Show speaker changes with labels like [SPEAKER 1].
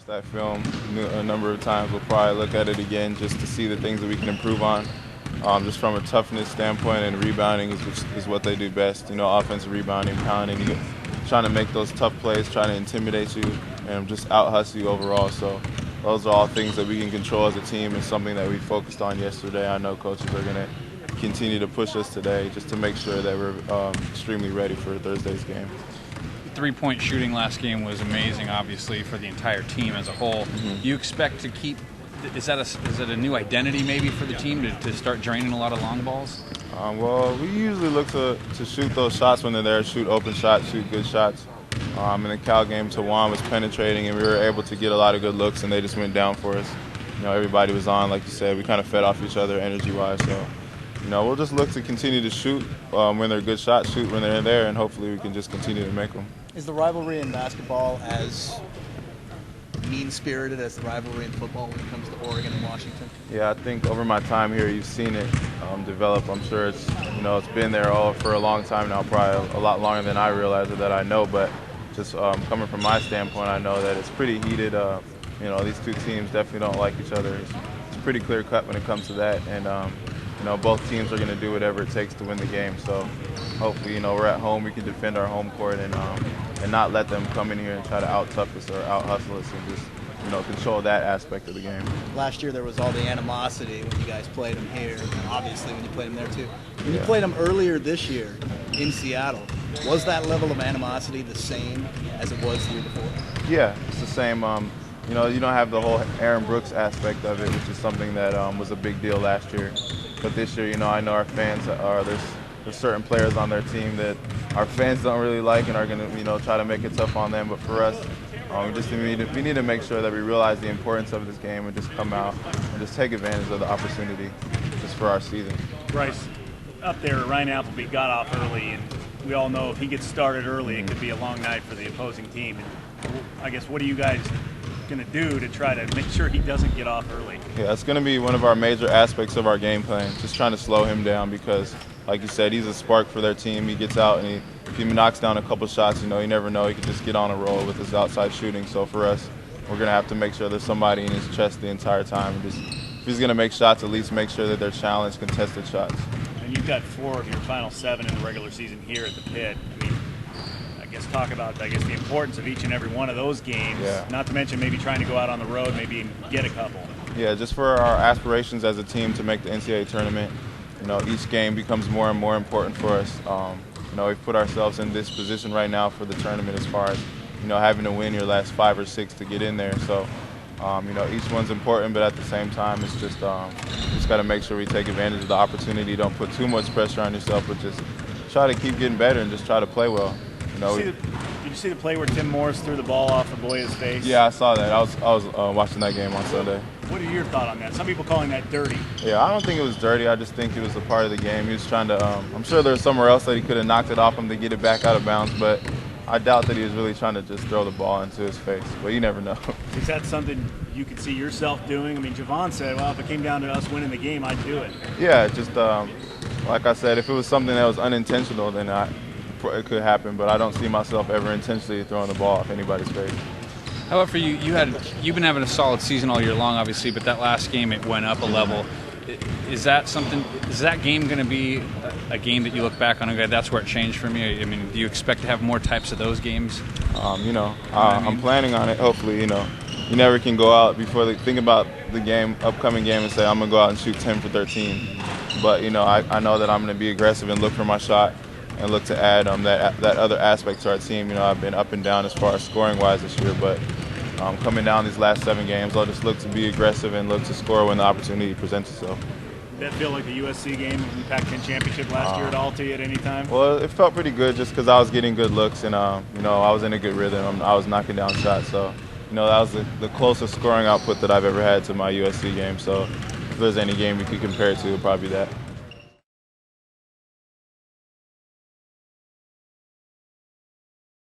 [SPEAKER 1] watched that film a number of times. We'll probably look at it again just to see the things that we can improve on. Just from a toughness standpoint, and rebounding is what they do best. Offensive rebounding, pounding, trying to make those tough plays, trying to intimidate you, and just out-hustle you overall. So those are all things that we can control as a team, and something that we focused on yesterday. I know coaches are going to continue to push us today just to make sure that we're extremely ready for Thursday's game.
[SPEAKER 2] Three-point shooting last game was amazing, obviously, for the entire team as a whole. Do you expect to keep – is that a new identity maybe for the team to start draining a lot of long balls?
[SPEAKER 1] Well, we usually look to shoot those shots when they're there, shoot open shots, shoot good shots. In the Cal game, Tawan was penetrating, and we were able to get a lot of good looks, and they just went down for us. Everybody was on, like you said. We kind of fed off each other energy-wise. So, we'll just look to continue to shoot when they're good shots, shoot when they're in there, and hopefully we can just continue to make them.
[SPEAKER 3] Is the rivalry in basketball as mean-spirited as the rivalry in football when it comes to Oregon and Washington?
[SPEAKER 1] Yeah, I think over my time here, you've seen it develop. I'm sure it's been there all for a long time now, probably a lot longer than I realized or that I know. But just coming from my standpoint, I know that it's pretty heated. These two teams definitely don't like each other. It's pretty clear cut when it comes to that, and both teams are going to do whatever it takes to win the game. So hopefully, we're at home, we can defend our home court and not let them come in here and try to out-tough us or out-hustle us, and just control that aspect of the game.
[SPEAKER 3] Last year there was all the animosity when you guys played them here, and obviously when you played them there too. When you played them earlier this year in Seattle, was that level of animosity the same as it was the year before?
[SPEAKER 1] Yeah, it's the same. You don't have the whole Aaron Brooks aspect of it, which is something that was a big deal last year. But this year, I know our fans there's certain players on their team that our fans don't really like and are going to try to make it tough on them. But for us, we need to make sure that we realize the importance of this game and just come out and just take advantage of the opportunity just for our season.
[SPEAKER 4] Bryce, up there, Ryan Appleby got off early, and we all know if he gets started early, it could be a long night for the opposing team. And I guess, what are you guys going to do to try to make sure he doesn't get off early?
[SPEAKER 1] Yeah, it's going to be one of our major aspects of our game plan, just trying to slow him down because, like you said, he's a spark for their team. He gets out and if he knocks down a couple shots, you never know. He could just get on a roll with his outside shooting. So for us, we're going to have to make sure there's somebody in his chest the entire time. And if he's going to make shots, at least make sure that they're challenged, contested shots.
[SPEAKER 4] And you've got 4 of your final 7 in the regular season here at the Pit. I mean, talk about the importance of each and every one of those games.
[SPEAKER 1] Yeah.
[SPEAKER 4] Not to mention maybe trying to go out on the road, maybe get a couple.
[SPEAKER 1] Yeah, just for our aspirations as a team to make the NCAA tournament, each game becomes more and more important for us. We've put ourselves in this position right now for the tournament as far as, having to win your last 5 or 6 to get in there. So, each one's important, but at the same time, it's just got to make sure we take advantage of the opportunity. Don't put too much pressure on yourself, but just try to keep getting better and just try to play well.
[SPEAKER 4] Did you see the play where Tim Morris threw the ball off Aboya's face?
[SPEAKER 1] Yeah, I saw that. I was watching that game on Sunday.
[SPEAKER 4] What are your thoughts on that? Some people calling that dirty.
[SPEAKER 1] Yeah, I don't think it was dirty. I just think it was a part of the game. He was trying to I'm sure there's somewhere else that he could have knocked it off him to get it back out of bounds, but I doubt that he was really trying to just throw the ball into his face. But you never know.
[SPEAKER 4] Is that something you could see yourself doing? I mean, Javon said, well, if it came down to us winning the game, I'd do it.
[SPEAKER 1] Yeah, just like I said, if it was something that was unintentional, then it could happen, but I don't see myself ever intentionally throwing the ball off anybody's face.
[SPEAKER 2] How about for you? You've been having a solid season all year long, obviously, but that last game it went up a level. Is that something? Is that game going to be a game that you look back on and go, that's where it changed for me? I mean, do you expect to have more types of those games?
[SPEAKER 1] I'm planning on it. Hopefully, you never can go out before think about the upcoming game, and say I'm gonna go out and shoot 10 for 13. But I know that I'm gonna be aggressive and look for my shot and look to add that other aspect to our team. I've been up and down as far as scoring-wise this year, but coming down these last 7 games, I'll just look to be aggressive and look to score when the opportunity presents itself.
[SPEAKER 4] Did that feel like the USC game in the Pac-10 championship last year at all to you at any time?
[SPEAKER 1] Well, it felt pretty good just because I was getting good looks and, I was in a good rhythm. I was knocking down shots. So, that was the closest scoring output that I've ever had to my USC game. So if there's any game we could compare it to, it would probably be that.